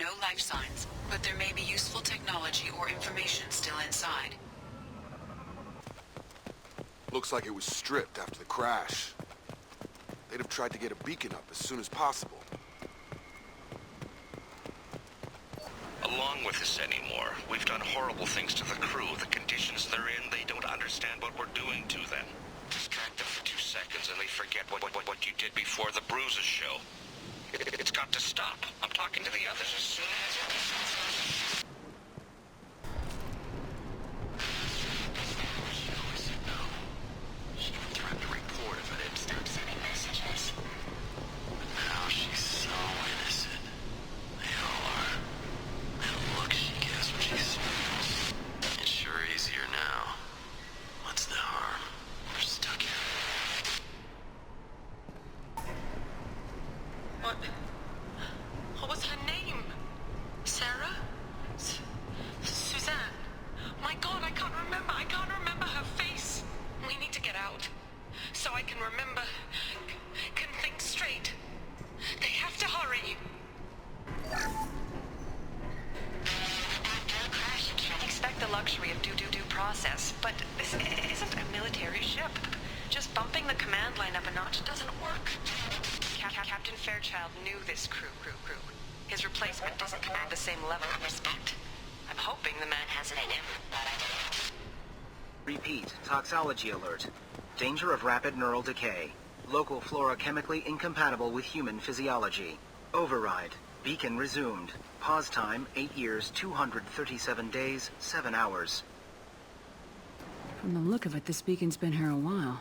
no life signs, but there may be useful technology or information still inside. Looks like it was stripped after the crash. They'd have tried to get a beacon up as soon as possible. Along with this anymore, we've done horrible things to the crew. The conditions they're in, they don't understand what we're doing to them. Distract them for 2 seconds and they forget what you did before the bruises show. It's got to stop. I'm talking to the others as soon as... She even threatened to report if I didn't stop sending messages. But now she's so innocent. They all are. That look she gives when she smiles. It's sure easier now. What's the harm? We're stuck here. What was her name? Sarah? Suzanne? My God, I can't remember. I can't remember her face. We need to get out. So I can remember. Can think straight. They have to hurry. Can't expect the luxury of due process, but this isn't a military ship. Just bumping the command line up a notch doesn't work. Captain Fairchild knew this crew. His replacement doesn't command the same level of respect. I'm hoping the man has it in him, but I don't. Repeat, toxology alert. Danger of rapid neural decay. Local flora chemically incompatible with human physiology. Override. Beacon resumed. Pause time, 8 years, 237 days, 7 hours. From the look of it, this beacon's been here a while.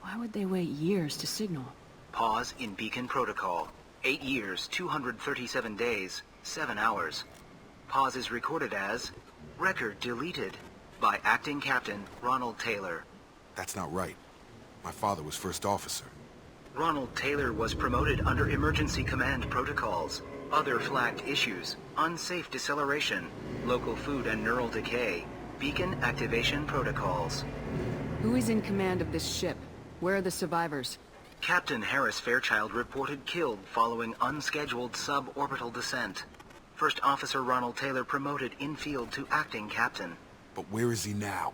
Why would they wait years to signal? Pause in beacon protocol. 8 years, 237 days, 7 hours. Pause is recorded as... Record deleted. By Acting Captain Ronald Taylor. That's not right. My father was first officer. Ronald Taylor was promoted under emergency command protocols. Other flagged issues: unsafe deceleration, local food and neural decay, beacon activation protocols. Who is in command of this ship? Where are the survivors? Captain Harris Fairchild reported killed following unscheduled suborbital descent. First Officer Ronald Taylor promoted in-field to acting captain. But where is he now?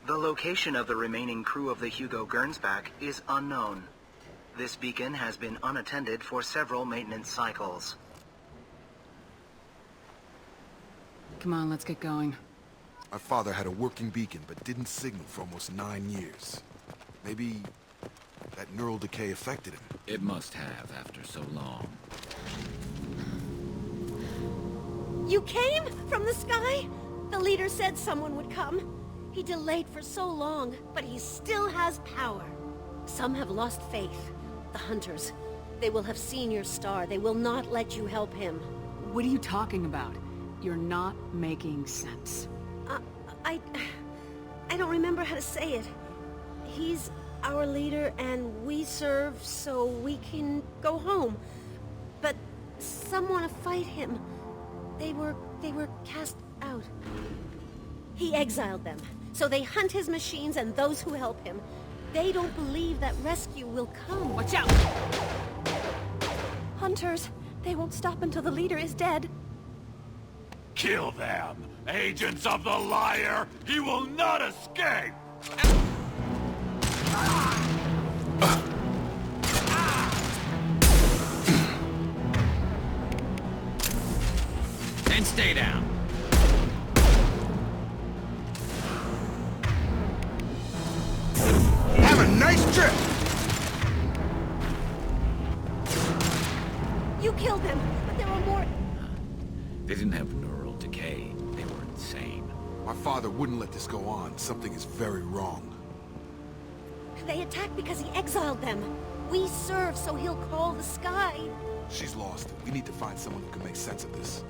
The location of the remaining crew of the Hugo Gernsback is unknown. This beacon has been unattended for several maintenance cycles. Come on, let's get going. My father had a working beacon, but didn't signal for almost 9 years. Maybe that neural decay affected him. It must have, after so long. You came from the sky? The leader said someone would come. He delayed for so long, but he still has power. Some have lost faith. The hunters. They will have seen your star. They will not let you help him. What are you talking about? You're not making sense. I don't remember how to say it. He's our leader and we serve so we can go home. But some want to fight him. They were cast out. He exiled them, so they hunt his machines and those who help him. They don't believe that rescue will come. Watch out! Hunters, they won't stop until the leader is dead. Kill them! Agents of the liar! He will not escape! And stay down. Have a nice trip! You killed them, but there were more... They didn't have neural decay. They were insane. My father wouldn't let this go on. Something is very wrong. They attacked because he exiled them. We serve so he'll call the sky. She's lost it. We need to find someone who can make sense of this.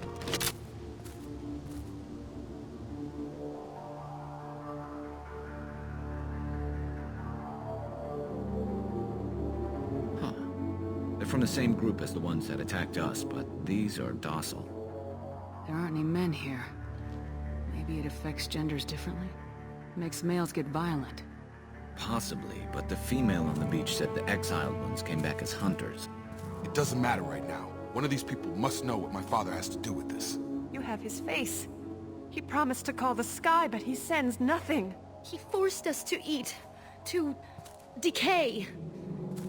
Huh. They're from the same group as the ones that attacked us, but these are docile. There aren't any men here. Maybe it affects genders differently? Makes males get violent. Possibly, but the female on the beach said the exiled ones came back as hunters. It doesn't matter right now. One of these people must know what my father has to do with this. You have his face. He promised to call the sky, but he sends nothing. He forced us to eat, to decay.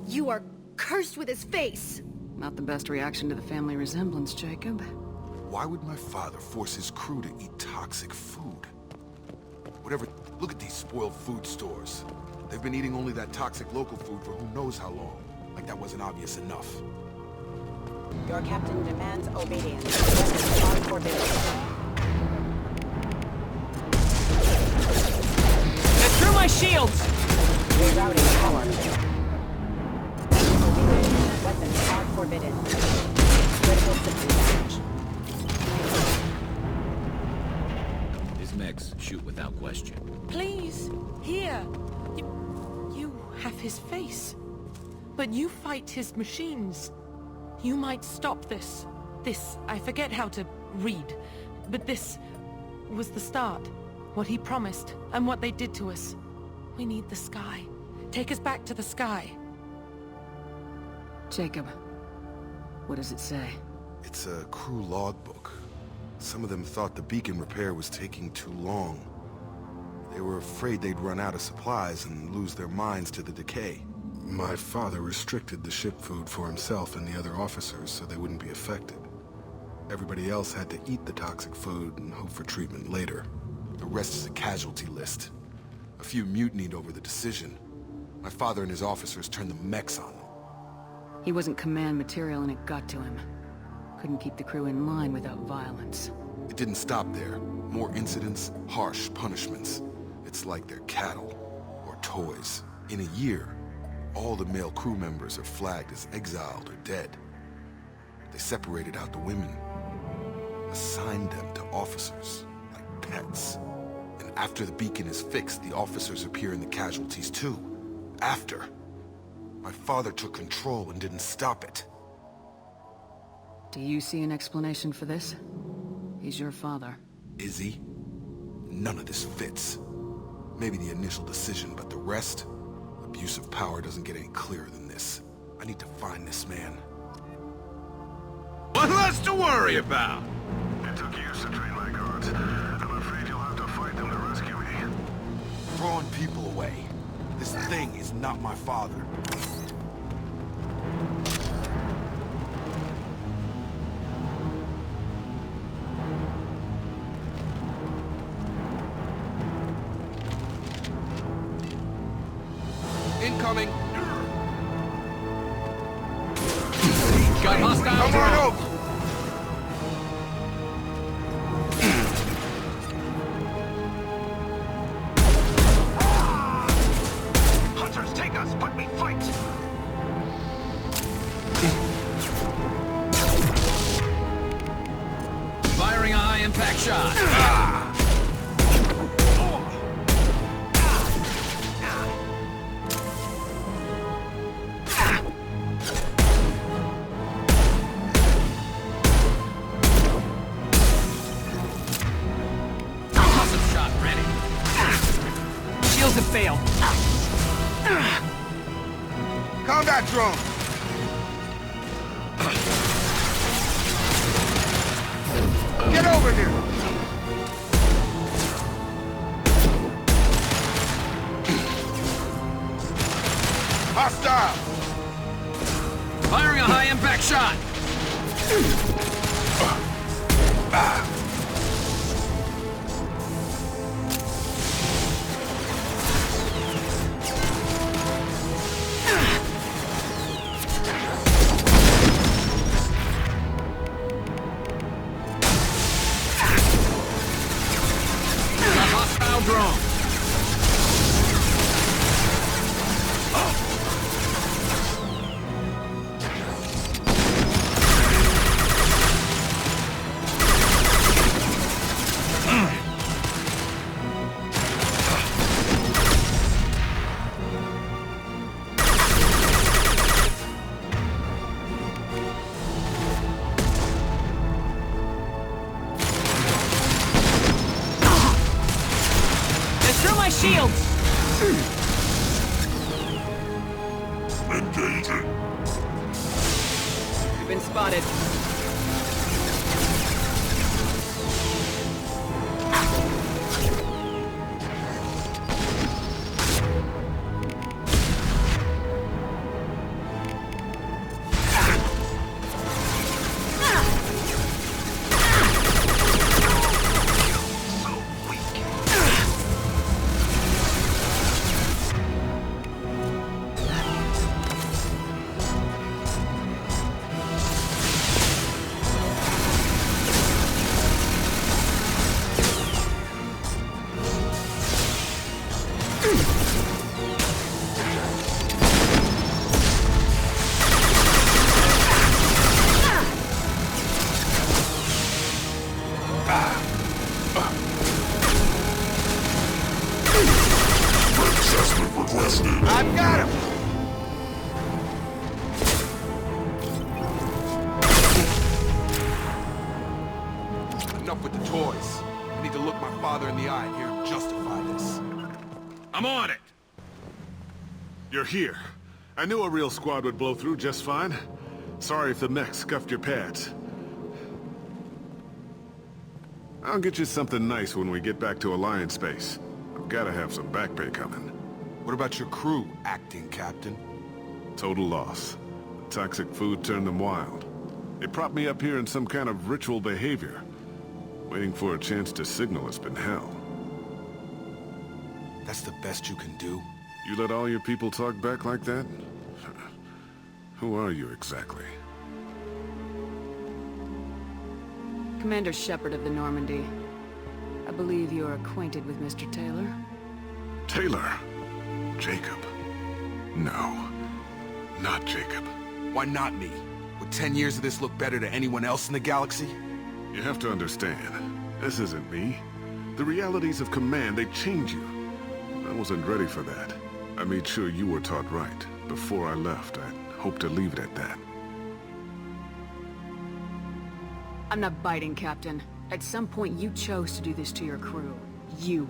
You are cursed with his face. Not the best reaction to the family resemblance, Jacob. Why would my father force his crew to eat toxic food? Whatever, look at these spoiled food stores. They've been eating only that toxic local food for who knows how long. Like that wasn't obvious enough. Your captain demands obedience. Weapons are forbidden. They're through my shields! Rerouting power. Obedience. Weapons are forbidden. Critical system damage. His mechs shoot without question. Please, here. You have his face. But you fight his machines. You might stop this. This, I forget how to read. But this was the start. What he promised, and what they did to us. We need the sky. Take us back to the sky. Jacob, what does it say? It's a crew logbook. Some of them thought the beacon repair was taking too long. They were afraid they'd run out of supplies and lose their minds to the decay. My father restricted the ship food for himself and the other officers so they wouldn't be affected. Everybody else had to eat the toxic food and hope for treatment later. The rest is a casualty list. A few mutinied over the decision. My father and his officers turned the mechs on them. He wasn't command material and it got to him. Couldn't keep the crew in line without violence. It didn't stop there. More incidents, harsh punishments. It's like they're cattle or toys. In a year, all the male crew members are flagged as exiled or dead. They separated out the women, assigned them to officers, like pets. And after the beacon is fixed, the officers appear in the casualties too. After. My father took control and didn't stop it. Do you see an explanation for this? He's your father. Is he? None of this fits. Maybe the initial decision, but the rest? Abuse of power doesn't get any clearer than this. I need to find this man. What less to worry about? It took years to train my guards. I'm afraid you'll have to fight them to rescue me. Throwing people away. This thing is not my father. Incoming! Got hostile Come on over! Hunters take us, but we fight! Firing a high-impact shot. Failed. Combat drone! Get over here! Hostile! Firing a high-impact shot. Drone. Shields! Engaging. Been spotted. I've got him! Enough with the toys. I need to look my father in the eye and hear him justify this. I'm on it! You're here. I knew a real squad would blow through just fine. Sorry if the mech scuffed your pads. I'll get you something nice when we get back to Alliance space. I've gotta have some back pay coming. What about your crew, acting captain? Total loss. The toxic food turned them wild. They propped me up here in some kind of ritual behavior. Waiting for a chance to signal has been hell. That's the best you can do? You let all your people talk back like that? Who are you exactly? Commander Shepard of the Normandy. I believe you are acquainted with Mr. Taylor. Taylor? Jacob? No, not Jacob. Why not me? Would 10 years of this look better to anyone else in the galaxy? You have to understand, this isn't me. The realities of command, they change you. I wasn't ready for that. I made sure you were taught right. Before I left, I hoped to leave it at that. I'm not biting, Captain. At some point, you chose to do this to your crew. You.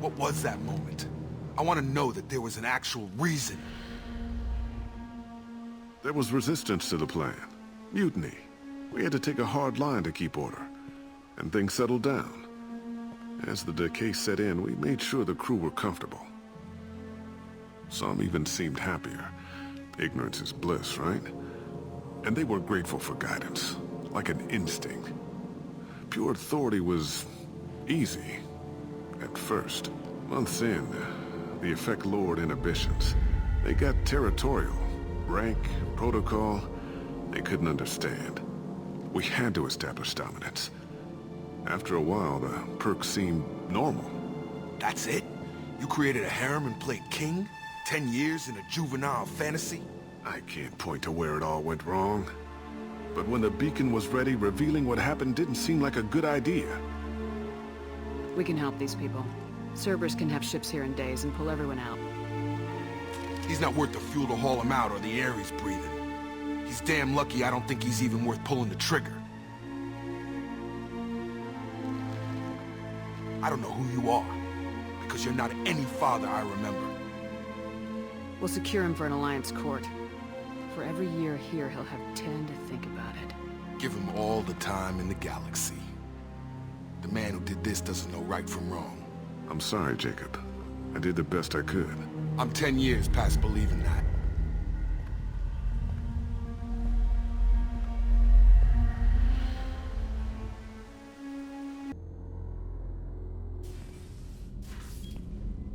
What was that moment? I want to know that there was an actual reason. There was resistance to the plan. Mutiny. We had to take a hard line to keep order. And things settled down. As the decay set in, we made sure the crew were comfortable. Some even seemed happier. Ignorance is bliss, right? And they were grateful for guidance, like an instinct. Pure authority was easy, at first. Months in, the effect lowered inhibitions. They got territorial. Rank, protocol, they couldn't understand. We had to establish dominance. After a while, the perks seemed normal. That's it? You created a harem and played king? 10 years in a juvenile fantasy? I can't point to where it all went wrong. But when the beacon was ready, revealing what happened didn't seem like a good idea. We can help these people. Cerberus can have ships here in days and pull everyone out. He's not worth the fuel to haul him out or the air he's breathing. He's damn lucky I don't think he's even worth pulling the trigger. I don't know who you are, because you're not any father I remember. We'll secure him for an Alliance court. For every year here, he'll have 10 to think about it. Give him all the time in the galaxy. The man who did this doesn't know right from wrong. I'm sorry, Jacob. I did the best I could. I'm 10 years past believing that.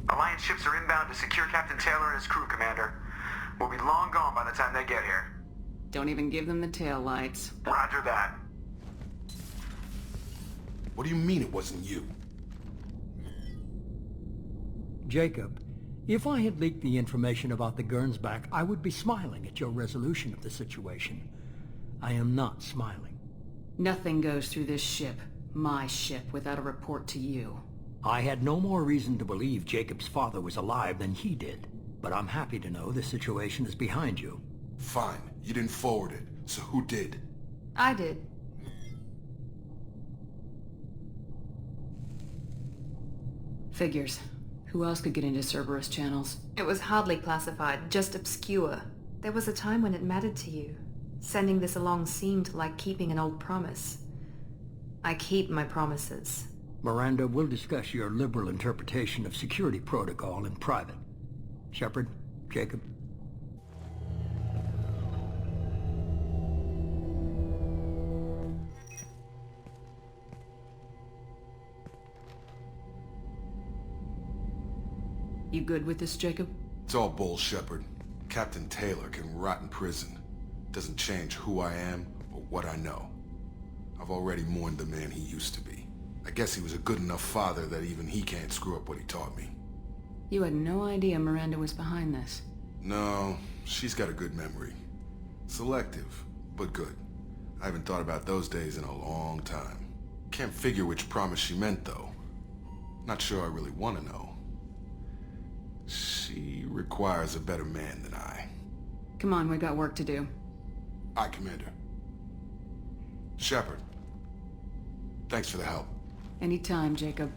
Alliance ships are inbound to secure Captain Taylor and his crew, Commander. We'll be long gone by the time they get here. Don't even give them the tail lights. Roger that. What do you mean it wasn't you? Jacob, if I had leaked the information about the Gernsback, I would be smiling at your resolution of the situation. I am not smiling. Nothing goes through this ship, my ship, without a report to you. I had no more reason to believe Jacob's father was alive than he did. But I'm happy to know the situation is behind you. Fine. You didn't forward it. So who did? I did. Figures. Who else could get into Cerberus channels? It was hardly classified, just obscure. There was a time when it mattered to you. Sending this along seemed like keeping an old promise. I keep my promises. Miranda, we'll discuss your liberal interpretation of security protocol in private. Shepard, Jacob. You good with this, Jacob? It's all bull, Shepard. Captain Taylor can rot in prison. Doesn't change who I am or what I know. I've already mourned the man he used to be. I guess he was a good enough father that even he can't screw up what he taught me. You had no idea Miranda was behind this. No, she's got a good memory. Selective, but good. I haven't thought about those days in a long time. Can't figure which promise she meant, though. Not sure I really want to know. She requires a better man than I. Come on, we got work to do. Aye, Commander. Shepard. Thanks for the help. Anytime, Jacob.